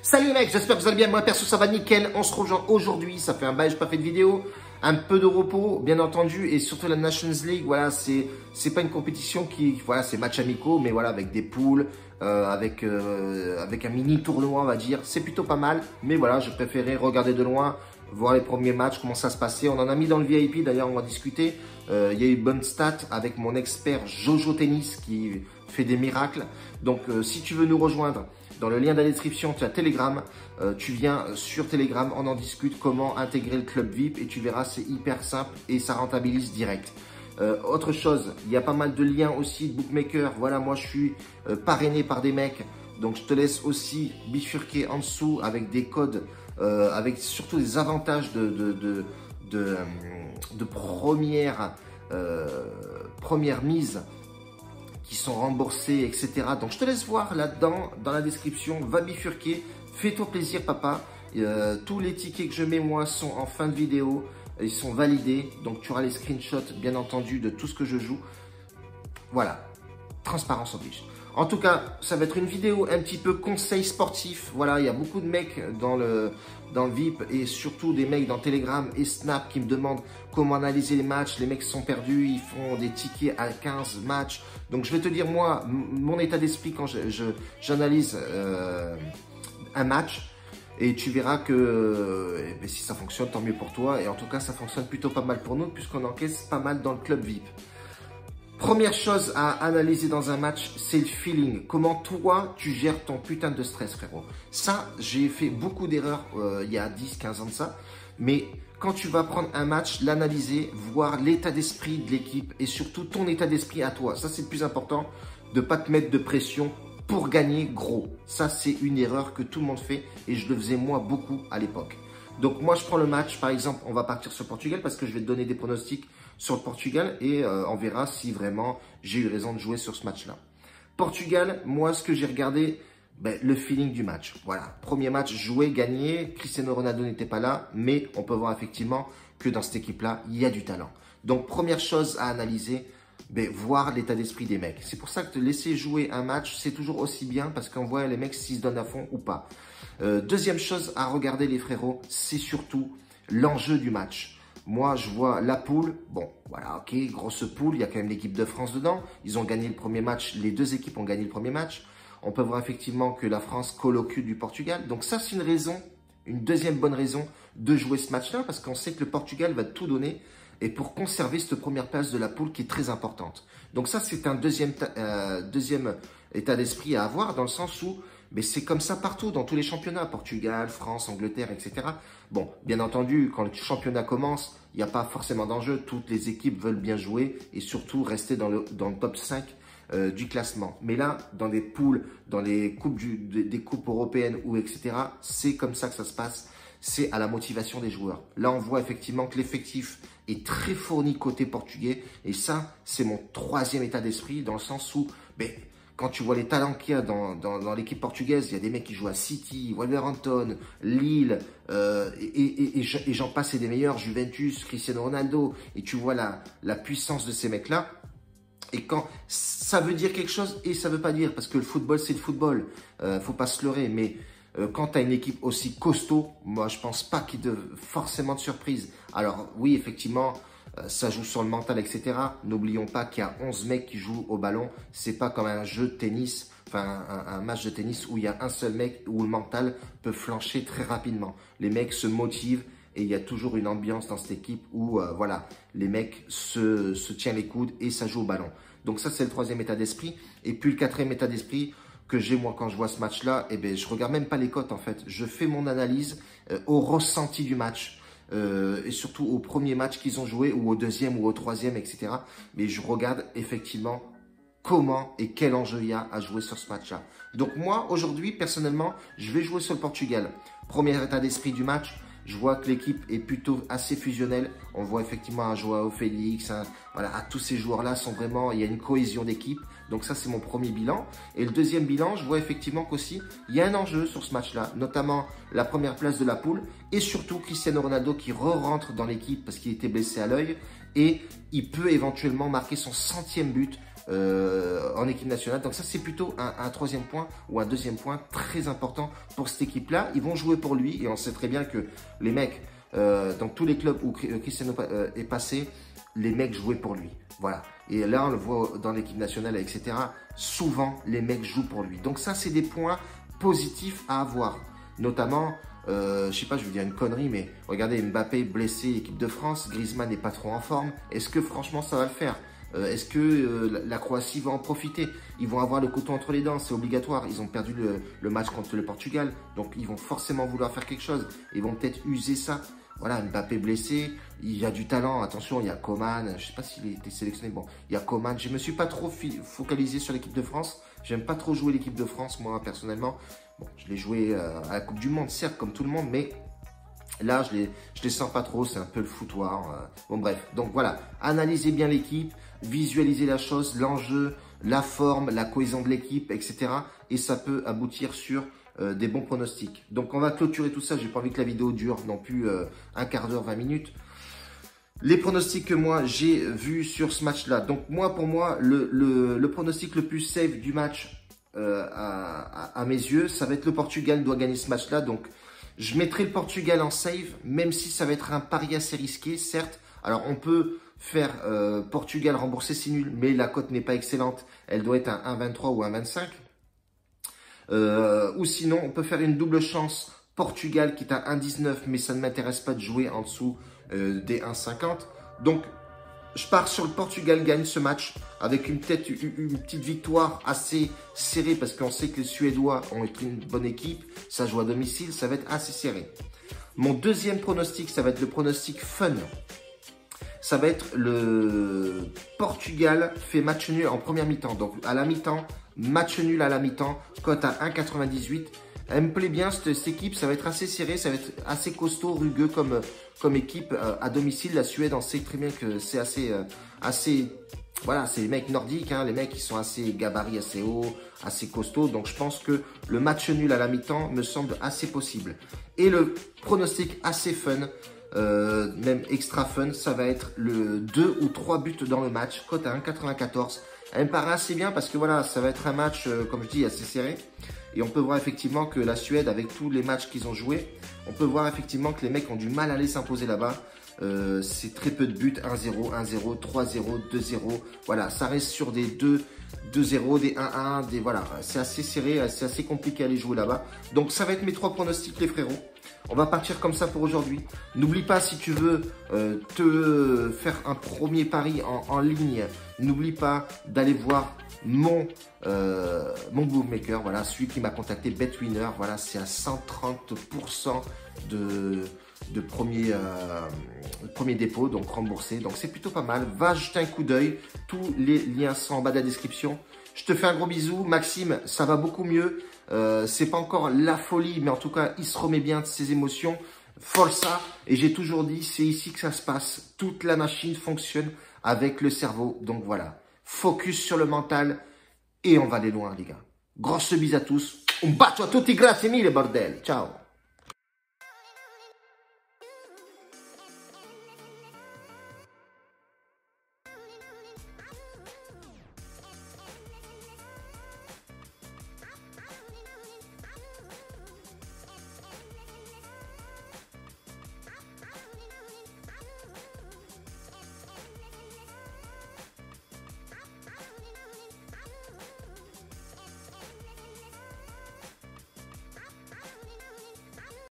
Salut les mecs, j'espère que vous allez bien. Moi perso ça va nickel. On se rejoint aujourd'hui, ça fait un bail, j'ai pas fait de vidéo. Un peu de repos, bien entendu, et surtout la Nations League. Voilà, c'est pas une compétition qui, voilà, c'est match amicaux, mais voilà, avec des poules, avec un mini tournoi, on va dire. C'est plutôt pas mal, mais voilà, je préférais regarder de loin, voir les premiers matchs, comment ça se passait. On en a mis dans le VIP, d'ailleurs, on va discuter. Il y a eu bonne stat avec mon expert Jojo Tennis qui fait des miracles. Donc, si tu veux nous rejoindre, dans le lien de la description, tu as Telegram. Tu viens sur Telegram, on en discute comment intégrer le club VIP et tu verras, c'est hyper simple et ça rentabilise direct. Autre chose, il y a pas mal de liens aussi de bookmaker. Voilà, moi je suis parrainé par des mecs. Donc je te laisse aussi bifurquer en dessous avec des codes, avec surtout des avantages de première mise qui sont remboursés, etc. Donc, je te laisse voir là-dedans, dans la description. Va bifurquer, fais-toi plaisir, papa. Tous les tickets que je mets, moi, sont en fin de vidéo. Ils sont validés. Donc, tu auras les screenshots, bien entendu, de tout ce que je joue. Voilà. Transparence oblige. En tout cas, ça va être une vidéo un petit peu conseil sportif. Voilà, il y a beaucoup de mecs dans le VIP et surtout des mecs dans Telegram et Snap qui me demandent comment analyser les matchs. Les mecs sont perdus, ils font des tickets à 15 matchs. Donc, je vais te dire, moi, mon état d'esprit quand j'analyse un match. Et tu verras que si ça fonctionne, tant mieux pour toi. Et en tout cas, ça fonctionne plutôt pas mal pour nous puisqu'on encaisse pas mal dans le club VIP. Première chose à analyser dans un match, c'est le feeling. Comment toi, tu gères ton putain de stress, frérot. Ça, j'ai fait beaucoup d'erreurs il y a 10-15 ans de ça. Mais quand tu vas prendre un match, l'analyser, voir l'état d'esprit de l'équipe et surtout ton état d'esprit à toi. Ça, c'est le plus important, de ne pas te mettre de pression pour gagner gros. Ça, c'est une erreur que tout le monde fait et je le faisais moi beaucoup à l'époque. Donc moi, je prends le match. Par exemple, on va partir sur Portugal parce que je vais te donner des pronostics sur le Portugal et on verra si vraiment j'ai eu raison de jouer sur ce match-là. Portugal, moi, ce que j'ai regardé, le feeling du match. Voilà, premier match, joué, gagné. Cristiano Ronaldo n'était pas là, mais on peut voir effectivement que dans cette équipe-là, il y a du talent. Donc, première chose à analyser, voir l'état d'esprit des mecs. C'est pour ça que te laisser jouer un match, c'est toujours aussi bien parce qu'on voit les mecs s'ils se donnent à fond ou pas. Deuxième chose à regarder, les frérots, c'est surtout l'enjeu du match. Moi, je vois la poule. Bon, voilà, ok, grosse poule. Il y a quand même l'équipe de France dedans. Ils ont gagné le premier match. Les deux équipes ont gagné le premier match. On peut voir effectivement que la France colle au cul du Portugal. Donc ça, c'est une raison, une deuxième bonne raison de jouer ce match-là parce qu'on sait que le Portugal va tout donner et pour conserver cette première place de la poule qui est très importante. Donc ça, c'est un deuxième état d'esprit à avoir dans le sens où c'est comme ça partout, dans tous les championnats, Portugal, France, Angleterre, etc. Bon, bien entendu, quand le championnat commence, il n'y a pas forcément d'enjeu. Toutes les équipes veulent bien jouer et surtout rester dans le top 5 du classement. Mais là, dans des poules, dans les coupes des coupes européennes ou etc., c'est comme ça que ça se passe. C'est à la motivation des joueurs. Là, on voit effectivement que l'effectif est très fourni côté portugais. Et ça, c'est mon troisième état d'esprit dans le sens où quand tu vois les talents qu'il y a dans l'équipe portugaise, il y a des mecs qui jouent à City, Wolverhampton, Lille, et j'en passe, et des meilleurs, Juventus, Cristiano Ronaldo, et tu vois la puissance de ces mecs-là. Et quand ça veut dire quelque chose et ça veut pas dire, parce que le football, c'est le football, faut pas se leurrer, mais quand tu as une équipe aussi costaud, moi, je pense pas qu'il y ait forcément de surprise. Alors, oui, effectivement, ça joue sur le mental, etc. N'oublions pas qu'il y a 11 mecs qui jouent au ballon. C'est pas comme un jeu de tennis, enfin un match de tennis où il y a un seul mec où le mental peut flancher très rapidement. Les mecs se motivent et il y a toujours une ambiance dans cette équipe où voilà, les mecs se tiennent les coudes et ça joue au ballon. Donc ça, c'est le troisième état d'esprit. Et puis le quatrième état d'esprit que j'ai moi quand je vois ce match-là, je regarde même pas les cotes en fait. Je fais mon analyse au ressenti du match. Et surtout au premier match qu'ils ont joué ou au deuxième ou au troisième, etc. Mais je regarde effectivement comment et quel enjeu il y a à jouer sur ce match-là. Donc moi, aujourd'hui, personnellement, je vais jouer sur le Portugal. Premier état d'esprit du match, je vois que l'équipe est plutôt assez fusionnelle. On voit effectivement un Joao Félix, voilà, tous ces joueurs-là sont vraiment, il y a une cohésion d'équipe. Donc ça, c'est mon premier bilan. Et le deuxième bilan, je vois effectivement qu'aussi, il y a un enjeu sur ce match-là, notamment la première place de la poule et surtout Cristiano Ronaldo qui re-rentre dans l'équipe parce qu'il était blessé à l'œil et il peut éventuellement marquer son 100e but en équipe nationale. Donc ça, c'est plutôt un troisième point ou un deuxième point très important pour cette équipe-là. Ils vont jouer pour lui et on sait très bien que les mecs, dans tous les clubs où Cristiano est passé, les mecs jouaient pour lui. Voilà. Et là, on le voit dans l'équipe nationale, etc. Souvent, les mecs jouent pour lui. Donc ça, c'est des points positifs à avoir. Notamment, je sais pas, je vais dire une connerie, mais regardez, Mbappé blessé, équipe de France, Griezmann n'est pas trop en forme. Est-ce que franchement, ça va le faire? Est-ce que la Croatie va en profiter? Ils vont avoir le couteau entre les dents, c'est obligatoire. Ils ont perdu le match contre le Portugal, donc ils vont forcément vouloir faire quelque chose. Ils vont peut-être user ça. Voilà, Mbappé blessé, il y a du talent, attention, il y a Coman, je sais pas s'il a été sélectionné, bon, il y a Coman. Je me suis pas trop focalisé sur l'équipe de France, j'aime pas trop jouer l'équipe de France, moi, personnellement. Bon, je l'ai joué à la Coupe du Monde, certes, comme tout le monde, mais là, je les sens pas trop, c'est un peu le foutoir. Bon, bref, donc voilà, analysez bien l'équipe, visualisez la chose, l'enjeu, la forme, la cohésion de l'équipe, etc. Et ça peut aboutir sur des bons pronostics. Donc on va clôturer tout ça, j'ai pas envie que la vidéo dure non plus un quart d'heure, 20 minutes. Les pronostics que moi j'ai vus sur ce match-là. Donc moi, pour moi, le pronostic le plus safe du match à mes yeux, ça va être le Portugal doit gagner ce match-là. Donc je mettrai le Portugal en save, même si ça va être un pari assez risqué, certes. Alors on peut faire Portugal rembourser, c'est nul, mais la cote n'est pas excellente. Elle doit être à 1,23 ou 1,25. Ou sinon, on peut faire une double chance Portugal qui est à 1,19, mais ça ne m'intéresse pas de jouer en dessous des 1,50. Donc, je pars sur le Portugal gagne ce match avec une petite victoire assez serrée parce qu'on sait que les Suédois ont été une bonne équipe. Ça joue à domicile, ça va être assez serré. Mon deuxième pronostic, ça va être le pronostic fun. Ça va être le Portugal fait match nul en première mi-temps. Donc, à la mi-temps, match nul à la mi-temps, cote à 1,98. Elle me plaît bien cette équipe, ça va être assez serré, ça va être assez costaud, rugueux comme équipe à domicile. La Suède, on sait très bien que c'est assez, voilà, c'est les mecs nordiques, hein, les mecs qui sont assez gabarits, assez hauts, assez costauds. Donc je pense que le match nul à la mi-temps me semble assez possible. Et le pronostic assez fun, même extra fun, ça va être le 2 ou 3 buts dans le match, cote à 1,94. Elle me paraît assez bien parce que voilà, ça va être un match, comme je dis, assez serré. Et on peut voir effectivement que la Suède, avec tous les matchs qu'ils ont joués, on peut voir effectivement que les mecs ont du mal à aller s'imposer là-bas. C'est très peu de buts, 1-0, 1-0, 3-0, 2-0. Voilà, ça reste sur des 2-0, des 1-1, des voilà. C'est assez serré, c'est assez compliqué à aller jouer là-bas. Donc ça va être mes 3 pronostics les frérots. On va partir comme ça pour aujourd'hui. N'oublie pas, si tu veux te faire un premier pari en ligne, n'oublie pas d'aller voir mon bookmaker, voilà, celui qui m'a contacté, BetWinner, voilà, c'est à 130% de premier dépôt, donc remboursé, donc c'est plutôt pas mal. Va jeter un coup d'œil, tous les liens sont en bas de la description. Je te fais un gros bisou, Maxime, ça va beaucoup mieux, c'est pas encore la folie, mais en tout cas, il se remet bien de ses émotions. Forza, et j'ai toujours dit, c'est ici que ça se passe, toute la machine fonctionne avec le cerveau, donc voilà. Focus sur le mental et on va aller loin, les gars. Grosse bise à tous. Un bacio a tutti, grazie mille, bordel. Ciao.